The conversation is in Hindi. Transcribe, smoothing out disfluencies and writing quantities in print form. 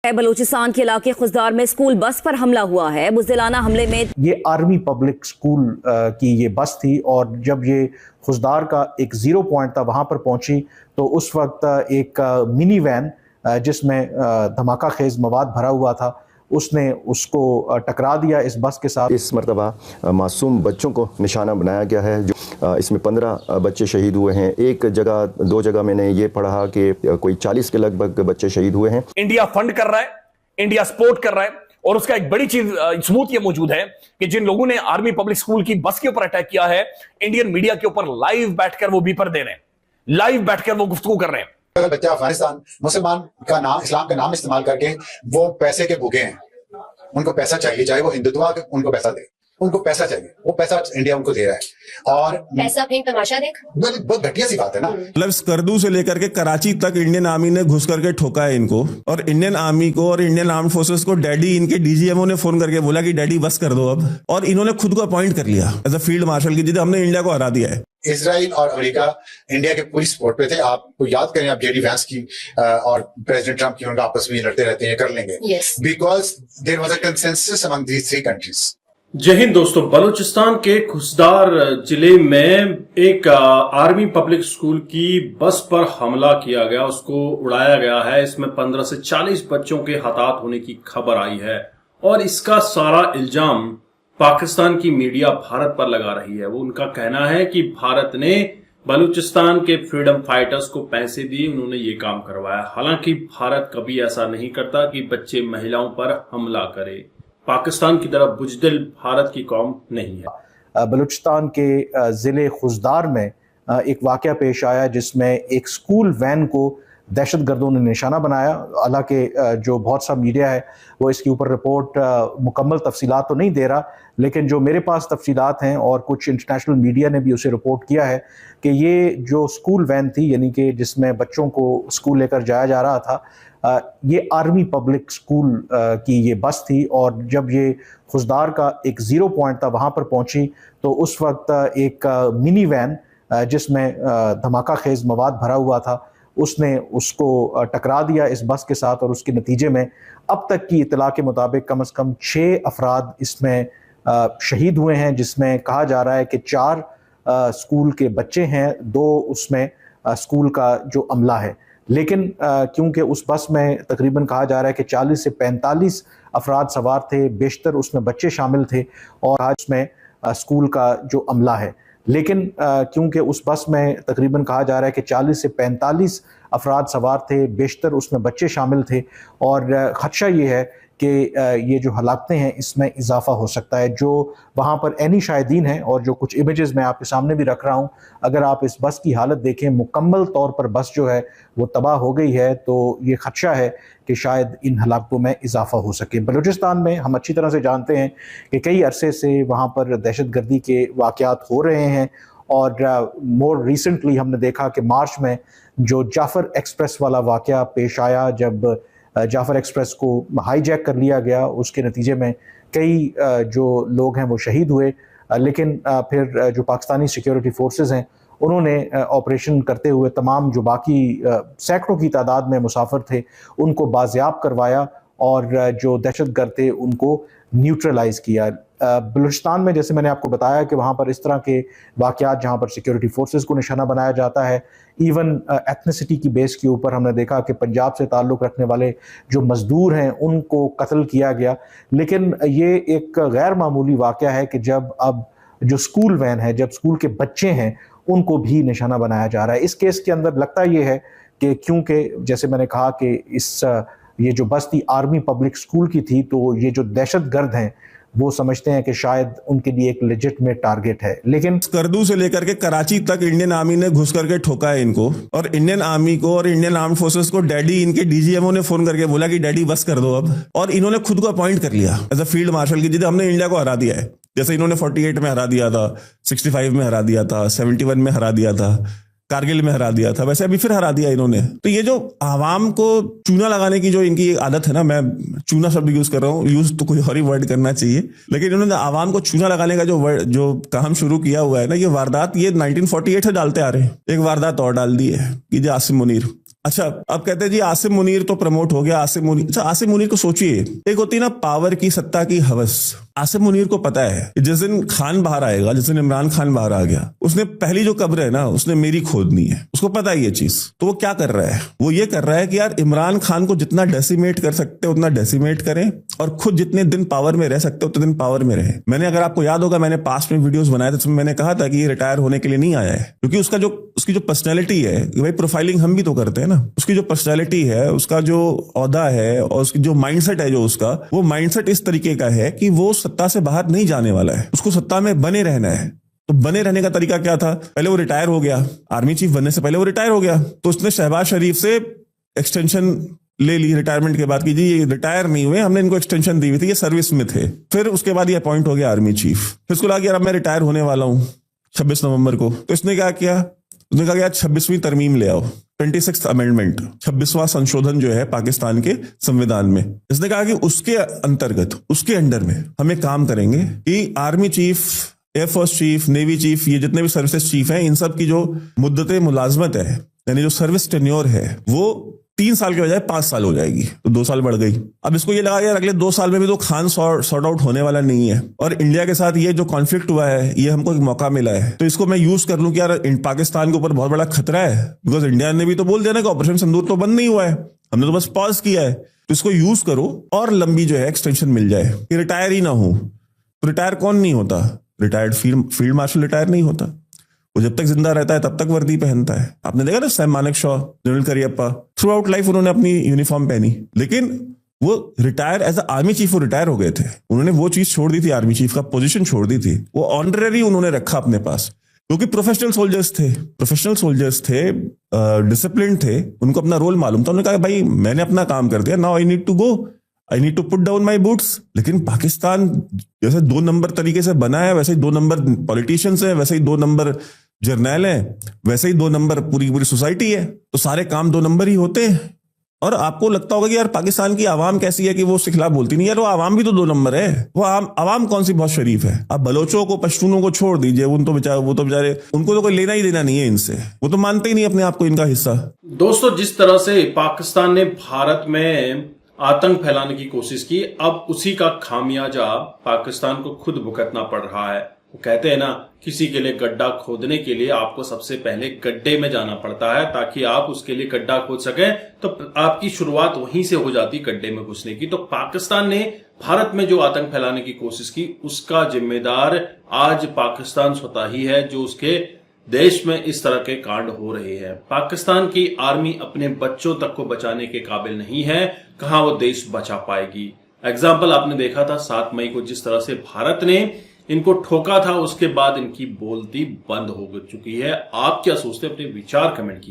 बलूचिस्तान के इलाके खुजदार में स्कूल बस पर हमला हुआ है। बुज़दिलाना हमले में ये आर्मी पब्लिक स्कूल की ये बस थी और जब ये खुजदार का एक ज़ीरो पॉइंट था वहाँ पर पहुँची तो उस वक्त एक मिनी वैन जिसमें धमाका खेज मवाद भरा हुआ था उसने उसको टकरा दिया इस बस के साथ। इस मरतबा मासूम बच्चों को निशाना बनाया गया है। जो इसमें 15 बच्चे शहीद हुए हैं। एक जगह दो जगह मैंने ये पढ़ा कि कोई 40 के लगभग बच्चे शहीद हुए हैं। इंडिया फंड कर रहा है, इंडिया सपोर्ट कर रहा है और उसका एक बड़ी चीज सबूत ये मौजूद है कि जिन लोगों ने आर्मी पब्लिक स्कूल की बस के ऊपर अटैक किया है, इंडियन मीडिया के ऊपर लाइव बैठकर वो बीपर दे रहे हैं, लाइव बैठकर वो गुफ्तगू कर रहे हैं। अगर बच्चा अफगानिस्तान मुसलमान का नाम, इस्लाम का नाम इस्तेमाल करके वो पैसे के भूखे हैं, उनको पैसा चाहिए, चाहे वो हिंदुत्व उनको पैसा दे, उनको पैसा चाहिए, वो पैसा इंडिया उनको दे रहा है और पैसा फेंक तमाशा देख, बहुत घटिया सी बात है ना। मतलब स्कर्दू से लेकर के कराची तक इंडियन आर्मी ने घुस करके ठोका है इनको और इंडियन आर्मी को और इंडियन आर्म फोर्सेस को डैडी इनके डीजीएमओ ने फोन करके बोला कि डैडी बस कर दो अब, और इन्होंने खुद को अपॉइंट कर लिया एज अ फील्ड मार्शल की, जिसे हमने इंडिया को हरा दिया है। इजराइल और अमेरिका इंडिया के पूरी सपोर्ट पे थे। आपको याद करें, आप जेडी वैंस की और प्रेसिडेंट ट्रंप की उनका आपस में लड़ते रहते हैं, कर लेंगे because there was a consensus among these three countries. जय हिंद दोस्तों। बलूचिस्तान के खुसदार जिले में एक आर्मी पब्लिक स्कूल की बस पर हमला किया गया, उसको उड़ाया गया है। इसमें 15 से 40 बच्चों के हताहत होने की खबर आई है और इसका सारा इल्जाम पाकिस्तान की मीडिया भारत पर लगा रही है। वो उनका कहना है कि भारत ने बलूचिस्तान के फ्रीडम फाइटर्स को पैसे दिए, उन्होंने ये काम करवाया। हालांकि भारत कभी ऐसा नहीं करता कि बच्चे महिलाओं पर हमला करे। पाकिस्तान की तरफ बुजदिल भारत की कौम नहीं है। बलूचिस्तान के ज़िले खुजदार में एक वाक़या पेश आया जिसमें एक स्कूल वैन को दहशतगर्दों ने निशाना बनाया। हालांकि जो बहुत सा मीडिया है वो इसके ऊपर रिपोर्ट मुकम्मल तफसीलात तो नहीं दे रहा, लेकिन जो मेरे पास तफसीलात हैं और कुछ इंटरनेशनल मीडिया ने भी उसे रिपोर्ट किया है कि ये जो स्कूल वैन थी, यानी कि जिसमें बच्चों को स्कूल लेकर जाया जा रहा था, ये आर्मी पब्लिक स्कूल की ये बस थी और जब ये खुजदार का एक ज़ीरो पॉइंट था वहाँ पर पहुँची तो उस वक्त एक मिनी वैन जिसमें धमाका खेज मवाद भरा हुआ था उसने उसको टकरा दिया इस बस के साथ और उसके नतीजे में अब तक की इतला के मुताबिक कम से कम 6 अफराद इसमें शहीद हुए हैं, जिसमें कहा जा रहा है कि 4 स्कूल के बच्चे हैं, 2 उसमें स्कूल का जो अमला है। लेकिन क्योंकि उस बस में तकरीबन कहा जा रहा है कि 40 से 45 अफराद सवार थे, बेशतर उसमें बच्चे शामिल थे और आज उसमें स्कूल का जो अमला है। लेकिन क्योंकि उस बस में तकरीबन कहा जा रहा है कि 40 से 45 अफराद सवार थे, बेशतर उसमें बच्चे शामिल थे और ख़दशा ये है कि ये जो हलाकतें हैं इसमें इजाफा हो सकता है। जो वहाँ पर एनी शाहिदीन हैं और जो कुछ इमेजेस मैं आपके सामने भी रख रहा हूँ, अगर आप इस बस की हालत देखें, मुकम्मल तौर पर बस जो है वो तबाह हो गई है, तो ये ख़दशा है कि शायद इन हलाकतों में इजाफा हो सके। बलूचिस्तान में हम अच्छी तरह से जानते हैं कि कई अरसे से वहाँ पर दहशतगर्दी के वाक़यात हो रहे हैं और मोर रिसेंटली हमने देखा कि मार्च में जो जाफ़र एक्सप्रेस वाला वाक़या पेश आया, जब जाफ़र एक्सप्रेस को हाईजैक कर लिया गया, उसके नतीजे में कई जो लोग हैं वो शहीद हुए। लेकिन फिर जो पाकिस्तानी सिक्योरिटी फोर्सेस हैं उन्होंने ऑपरेशन करते हुए तमाम जो बाकी सैकड़ों की तादाद में मुसाफिर थे उनको बाजियाब करवाया और जो दहशतगर्द थे उनको न्यूट्रलाइज़ किया। बलूचिस्तान में जैसे मैंने आपको बताया कि वहाँ पर इस तरह के वाक़यात जहाँ पर सिक्योरिटी फोर्सेस को निशाना बनाया जाता है, इवन एथनिसिटी की बेस के ऊपर हमने देखा कि पंजाब से ताल्लुक़ रखने वाले जो मज़दूर हैं उनको कत्ल किया गया। लेकिन ये एक गैर मामूली वाक़या है कि जब अब जो स्कूल वैन है, जब स्कूल के बच्चे हैं उनको भी निशाना बनाया जा रहा है। इस केस के अंदर लगता ये है कि क्योंकि जैसे मैंने कहा कि ये जो बस थी आर्मी पब्लिक स्कूल की थी, तो ये जो दहशतगर्द हैं वो समझते हैं कि शायद उनके लिए एक लेजिटिमेट टारगेट है। लेकिन स्कर्दू से लेकर के कराची तक इंडियन आर्मी ने घुस करके ठोका है इनको और इंडियन आर्मी को और इंडियन आर्म फोर्सेस को डैडी इनके डीजीएमओ ने फोन करके बोला कि डैडी बस कर दो अब, और इन्होंने खुद को अपॉइंट कर लिया एज अ फील्ड मार्शल की, जिसे हमने इंडिया को हरा दिया है। जैसे इन्होंने 48 में हरा दिया था, 65 में हरा दिया था, 71 में हरा दिया था, कारगिल में हरा दिया था, वैसे अभी फिर हरा दिया इन्होंने। तो ये जो आवाम को चूना लगाने की जो इनकी आदत है ना, मैं चूना शब्द यूज कर रहा हूँ, यूज तो कोई और ही वर्ड करना चाहिए, लेकिन इन्होंने आवाम को चूना लगाने का जो काम शुरू किया हुआ है ना, ये वारदात ये 1948 से डालते आ रहे हैं। एक वारदात और डाल दी है कि आसिम मुनीर, अच्छा, अब कहते हैं जी आसिम मुनीर तो प्रमोट हो गया, आसिम मुनीर। अच्छा, आसिम मुनीर को सोचिए, एक होती है ना पावर की, सत्ता की हवस। आसिम मुनीर को पता है कि जिस दिन खान बाहर आएगा, जिस दिन इमरान खान बाहर आ गया, उसने पहली जो कब्र है ना, उसने मेरी खोदनी है। उसको पता है ये चीज। तो वो क्या कर रहा है? वो ये कर रहा है कि यार इमरान खान को जितना डेसिमेट कर सकते उतना डेसिमेट करें, और खुद जितने दिन पावर में रह सकते उतने दिन पावर में रहे। मैंने, अगर आपको याद होगा, मैंने पास्ट में वीडियोस बनाए थे, उसमें मैंने कहा था कि ये रिटायर होने के लिए नहीं आया है, क्योंकि उसकी जो पर्सनैलिटी है, भाई प्रोफाइलिंग हम भी तो करते हैं ना, उसकी जो पर्सनैलिटी है, उसका जो औहदा है और उसकी जो माइंडसेट है, जो उसका वो माइंडसेट इस तरीके का है कि वो सत्ता से बाहर नहीं जाने वाला है, उसको सत्ता में बने रहना है। तो बने रहने का तरीका क्या था? पहले वो रिटायर हो गया, आर्मी चीफ बनने से पहले वो रिटायर हो गया, तो उसने शहबाज शरीफ से एक्सटेंशन ले ली रिटायरमेंट के बाद कि जी ये रिटायर नहीं हुए, हमने इनको एक्सटेंशन दी हुई थी, ये सर्विस में थे। फिर उसके बाद ये अपॉइंट हो गया आर्मी चीफ। फिर उसको लगा कि यार अब मैं रिटायर होने वाला हूं 26 नवंबर को। तो इसने क्या किया? उसने कहा कि यार 26वीं तरमीम ले आओ, 26th अमेंडमेंट, 26वां संशोधन जो है पाकिस्तान के संविधान में। इसने कहा कि उसके अंतर्गत, उसके अंडर में हम एक काम करेंगे कि army chief, air force chief, navy chief, ये जितने भी सर्विसेज चीफ हैं, इन सब की जो मुद्दत मुलाजमत है, यानी जो सर्विस टेन्योर है, वो 3 साल के बजाय 5 साल हो जाएगी। तो 2 साल बढ़ गई। अब इसको ये लगा यार अगले 2 साल में भी तो खान सॉर्ट आउट होने वाला नहीं है, और इंडिया के साथ ये जो कॉन्फ्लिक्ट हुआ है, ये हमको एक मौका मिला है, तो इसको मैं यूज कर लूं कि यार पाकिस्तान के ऊपर बहुत बड़ा खतरा है, बिकॉज इंडिया ने भी तो बोल दिया ना कि ऑपरेशन सिंदूर तो बंद नहीं हुआ है, हमने तो बस पॉज किया है। तो इसको यूज करो और लंबी जो है एक्सटेंशन मिल जाए कि रिटायर ही ना हो। तो रिटायर कौन नहीं होता? रिटायर्ड फील्ड मार्शल रिटायर नहीं होता। वो जब तक जिंदा रहता है तब तक वर्दी पहनता है। आपने देखा ना Sam Manekshaw, general Cariappa, through out life उन्होंने अपनी यूनिफॉर्म पहनी, लेकिन वो रिटायर एज आर्मी चीफ वो रिटायर हो गए थे। उन्होंने वो चीज छोड़ दी थी, आर्मी चीफ का पोजीशन छोड़ दी थी, वो ऑनररी उन्होंने रखा अपने पास, क्योंकि प्रोफेशनल सोल्जर्स थे, डिसिप्लिन थे, उनको अपना रोल मालूम था। उन्होंने कहा भाई मैंने अपना काम कर दिया, now I need to go, I need to put down my boots. लेकिन पाकिस्तान जैसे 2 नंबर तरीके से बना है, वैसे ही 2 नंबर पॉलिटिशियंस हैं, वैसे ही 2 नंबर जर्नैल हैं, वैसे ही 2 नंबर पूरी सोसाइटी है। तो सारे काम 2 नंबर ही होते हैं। और आपको लगता होगा कि यार पाकिस्तान की आवाम कैसी है कि वो उसके खिलाफ बोलती नहीं। यार वो आवाम भी तो 2 नंबर है। वो आवाम कौन सी बहुत शरीफ है। आप बलोचों को, पश्तूनों को छोड़ दीजिए, वो तो बेचारे, उनको तो कोई लेना ही देना नहीं है इनसे, वो तो मानते ही नहीं अपने आप को इनका हिस्सा। दोस्तों, जिस तरह से पाकिस्तान ने भारत में आतंक फैलाने की कोशिश की, अब उसी का खामियाजा पाकिस्तान को खुद भुगतना पड़ रहा है। वो कहते हैं ना, किसी के लिए गड्ढा खोदने के लिए आपको सबसे पहले गड्ढे में जाना पड़ता है, ताकि आप उसके लिए गड्ढा खोद सकें। तो आपकी शुरुआत वहीं से हो जाती गड्ढे में घुसने की। तो पाकिस्तान ने भारत में जो आतंक फैलाने की कोशिश की, उसका जिम्मेदार आज पाकिस्तान स्वतः ही है, जो उसके देश में इस तरह के कांड हो रहे हैं। पाकिस्तान की आर्मी अपने बच्चों तक को बचाने के काबिल नहीं है, कहां वो देश बचा पाएगी। एग्जाम्पल आपने देखा था 7 मई को, जिस तरह से भारत ने इनको ठोका था, उसके बाद इनकी बोलती बंद हो चुकी है। आप क्या सोचते हैं? अपने विचार कमेंट कीजिए।